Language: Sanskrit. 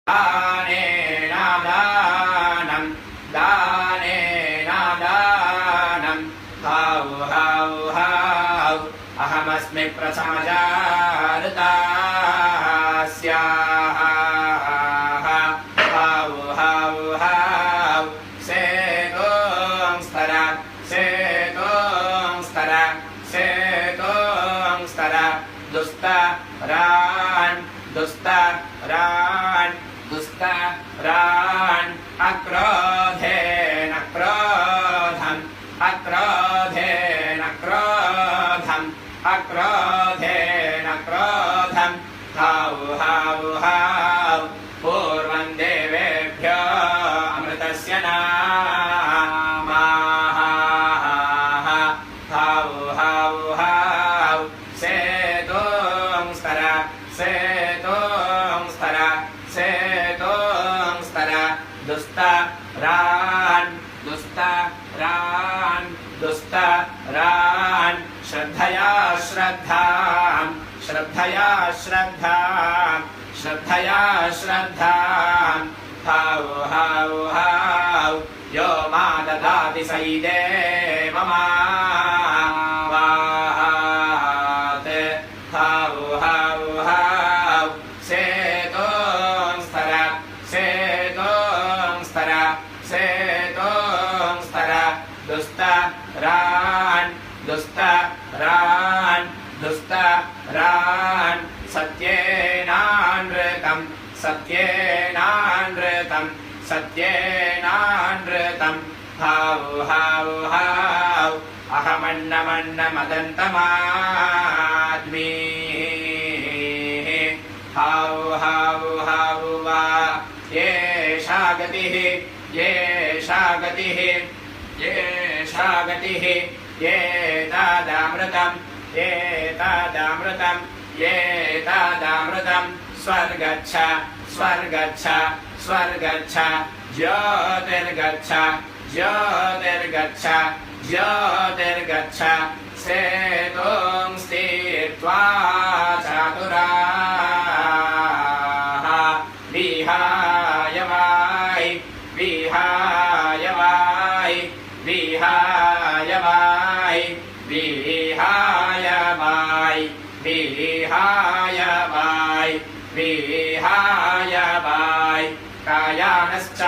दानेन दानं दानेन दानं हौ हौ हौ अहमस्मि प्रथमजातस्याः हौ हौ हौ सेतोंस्तर सेतोंस्तर सेतोंस्तर दुस्तरान् दुस्तरान् दुस्तरान् अक्रोधेन क्रोधम् अक्रोधेन क्रोधम् अक्रोधेन क्रोधम् हौ हौ हौ पूर्वं देवेभ्यो अमृतस्य नामाः हौ हौ हौ सेतोंस्तर सेतोंस्तर सेतोंस्तर दुस्तरान् दुस्तरान् दुस्तरान् श्रद्धया श्रद्धां श्रद्धया श्रद्धां श्रद्धया श्रद्धां हौ हौ हौ यो मा ददाति स इदेममावाहात् हौ हौ हौ सेतोंस्तर सेतोंस्तर सेतोंस्तर दुस्तरान् दुस्तरान् दुस्तरान् सत्येनानृतं सत्येनानृतं सत्येनानृतं हौ हौ हौ अहमन्नमन्नमदन्तमाद्मि हौ हौ हौ वा येषा गतिः येषा गतिः येषा गतिः एतदमृतम् एतदमृतम् एतदमृतम् स्वर्गच्छ स्वर्गच्छ स्वर्गच्छ ज्योतिर्गच्छ ज्योतिर्गच्छ ज्योतिर्गच्छ सेतुं स्थित्वा चतुराः विहाय वायि विहाय वायि विहाय वायि विहाय वायि विहाय वायि विहाय वायि कायानश्च